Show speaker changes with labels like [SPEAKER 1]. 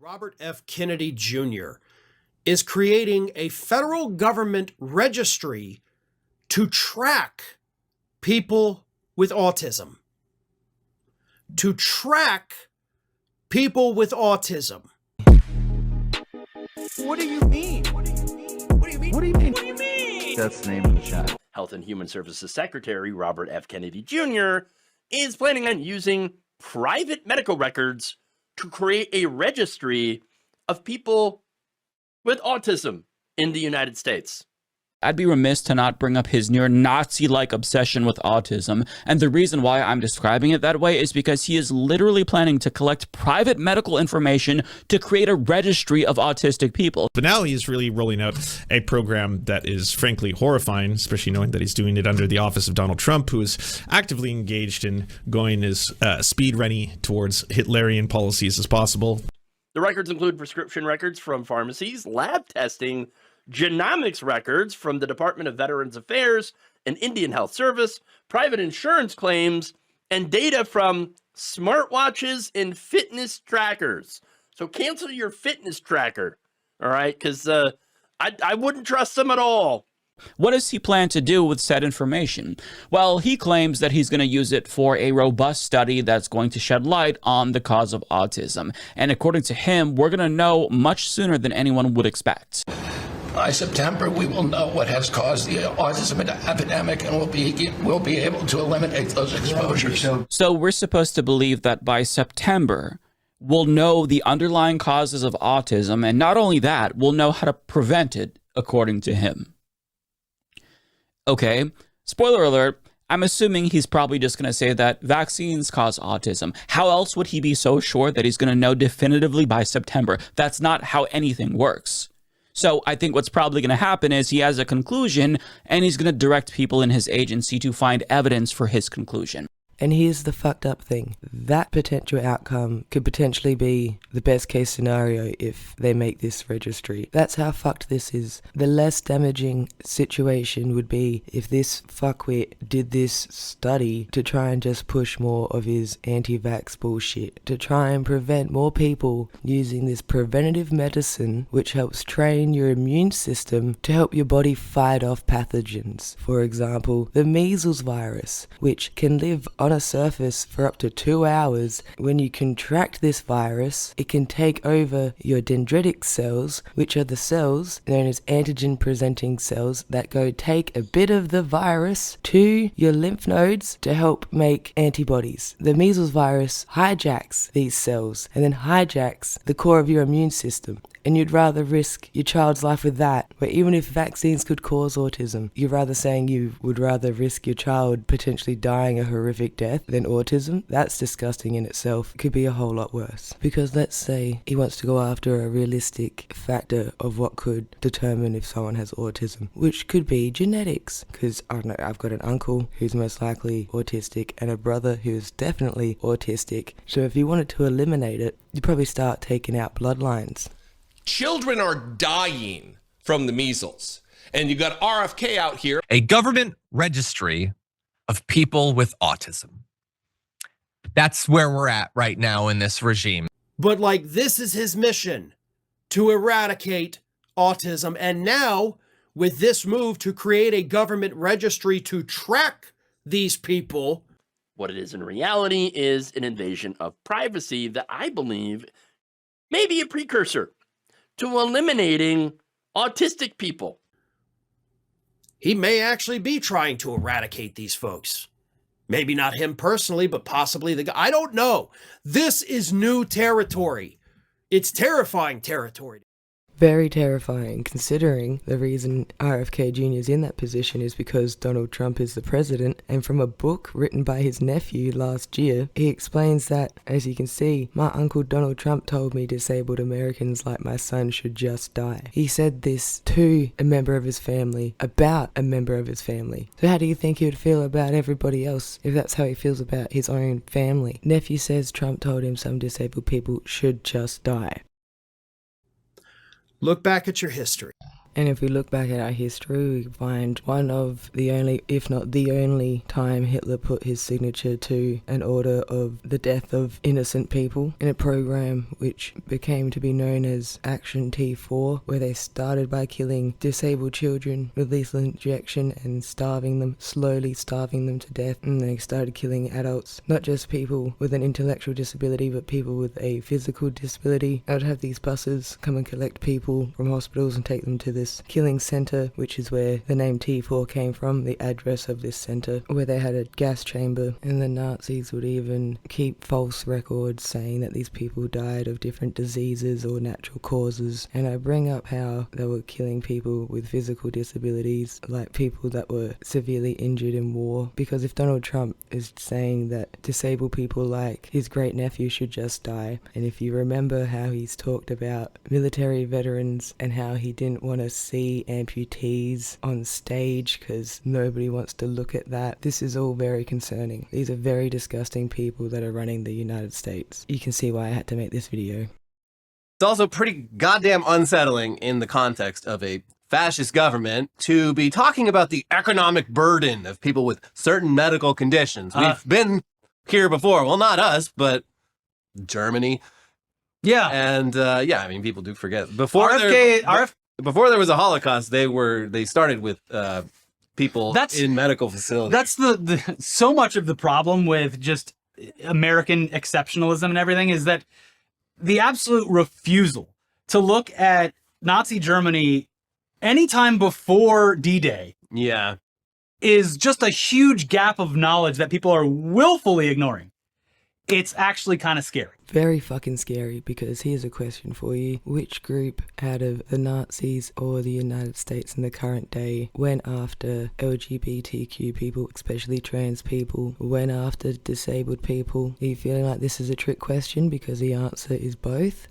[SPEAKER 1] Robert F. Kennedy Jr. is creating a federal government registry to track people with autism. To track people with autism.
[SPEAKER 2] What do you mean? What do you mean? What do you mean? What do you mean? What do you mean?
[SPEAKER 3] That's the name of the shot.
[SPEAKER 4] Health and Human Services Secretary Robert F. Kennedy Jr. is planning on using private medical records to create a registry of people with autism in the United States.
[SPEAKER 5] I'd be remiss to not bring up his near Nazi-like obsession with autism, and the reason why I'm describing it that way is because he is literally planning to collect private medical information to create a registry of autistic people.
[SPEAKER 6] But now he's really rolling out a program that is frankly horrifying, especially knowing that he's doing it under the office of Donald Trump, who is actively engaged in going as speed ready towards Hitlerian policies as possible.
[SPEAKER 4] The records include prescription records from pharmacies, lab testing, genomics records from the Department of Veterans Affairs and Indian Health Service, private insurance claims, and data from smartwatches and fitness trackers. So cancel your fitness tracker, all right? Because I wouldn't trust them at all.
[SPEAKER 5] What does he plan to do with said information? Well, he claims that he's going to use it for a robust study that's going to shed light on the cause of autism. And according to him, we're going to know much sooner than anyone would expect.
[SPEAKER 7] By September, we will know what has caused the autism epidemic, and we'll be able to eliminate those exposures.
[SPEAKER 5] So we're supposed to believe that by September, we'll know the underlying causes of autism, and not only that, we'll know how to prevent it, according to him. Okay, spoiler alert, I'm assuming he's probably just going to say that vaccines cause autism. How else would he be so sure that he's going to know definitively by September? That's not how anything works. So I think what's probably going to happen is he has a conclusion and he's going to direct people in his agency to find evidence for his conclusion.
[SPEAKER 8] And here's the fucked up thing. That potential outcome could potentially be the best case scenario if they make this registry. That's how fucked this is. The less damaging situation would be if this fuckwit did this study to try and just push more of his anti-vax bullshit, to try and prevent more people using this preventative medicine which helps train your immune system to help your body fight off pathogens. For example, the measles virus, which can live on a surface for up to 2 hours. When you contract this virus, it can take over your dendritic cells, which are the cells known as antigen presenting cells that go take a bit of the virus to your lymph nodes to help make antibodies. The measles virus hijacks these cells and then hijacks the core of your immune system. And you'd rather risk your child's life with that, where even if vaccines could cause autism, you're rather saying you would rather risk your child potentially dying a horrific death than autism? That's disgusting in itself. It could be a whole lot worse. Because let's say he wants to go after a realistic factor of what could determine if someone has autism, which could be genetics. Because, I don't know, I've got an uncle who's most likely autistic and a brother who's definitely autistic. So if you wanted to eliminate it, you'd probably start taking out bloodlines.
[SPEAKER 9] Children are dying from the measles. And you got RFK out here.
[SPEAKER 10] A government registry of people with autism. That's where we're at right now in this regime.
[SPEAKER 1] But like, this is his mission, to eradicate autism. And now with this move to create a government registry to track these people.
[SPEAKER 4] What it is in reality is an invasion of privacy that I believe may be a precursor to eliminating autistic people.
[SPEAKER 1] He may actually be trying to eradicate these folks. Maybe not him personally, but possibly the guy. I don't know. This is new territory. It's terrifying territory.
[SPEAKER 8] Very terrifying, considering the reason RFK Jr. is in that position is because Donald Trump is the president, and from a book written by his nephew last year, he explains that, as you can see, my uncle Donald Trump told me disabled Americans like my son should just die. He said this to a member of his family, about a member of his family. So how do you think he would feel about everybody else if that's how he feels about his own family? Nephew says Trump told him some disabled people should just die.
[SPEAKER 1] Look back at your history.
[SPEAKER 8] And if we look back at our history, we find one of the only, if not the only, time Hitler put his signature to an order of the death of innocent people in a program which became to be known as Action T4, where they started by killing disabled children with lethal injection and slowly starving them to death, and they started killing adults, not just people with an intellectual disability, but people with a physical disability. I would have these buses come and collect people from hospitals and take them to this killing centre, which is where the name T4 came from, the address of this centre, where they had a gas chamber, and the Nazis would even keep false records saying that these people died of different diseases or natural causes. And I bring up how they were killing people with physical disabilities, like people that were severely injured in war, because if Donald Trump is saying that disabled people like his great nephew should just die, and if you remember how he's talked about military veterans and how he didn't want to see amputees on stage because nobody wants to look at that, this is all very concerning. These are very disgusting people that are running the United States. You can see why I had to make this video.
[SPEAKER 2] It's also pretty goddamn unsettling in the context of a fascist government to be talking about the economic burden of people with certain medical conditions. We've been here before. Well, not us, but Germany.
[SPEAKER 3] Yeah.
[SPEAKER 2] And I mean, people do forget. Before there was a Holocaust, they started with people in medical facilities.
[SPEAKER 3] That's the so much of the problem with just American exceptionalism and everything is that the absolute refusal to look at Nazi Germany anytime before D-Day is just a huge gap of knowledge that people are willfully ignoring. It's actually kind of scary.
[SPEAKER 8] Very fucking scary, because here's a question for you. Which group out of the Nazis or the United States in the current day went after LGBTQ people, especially trans people, went after disabled people? Are you feeling like this is a trick question because the answer is both?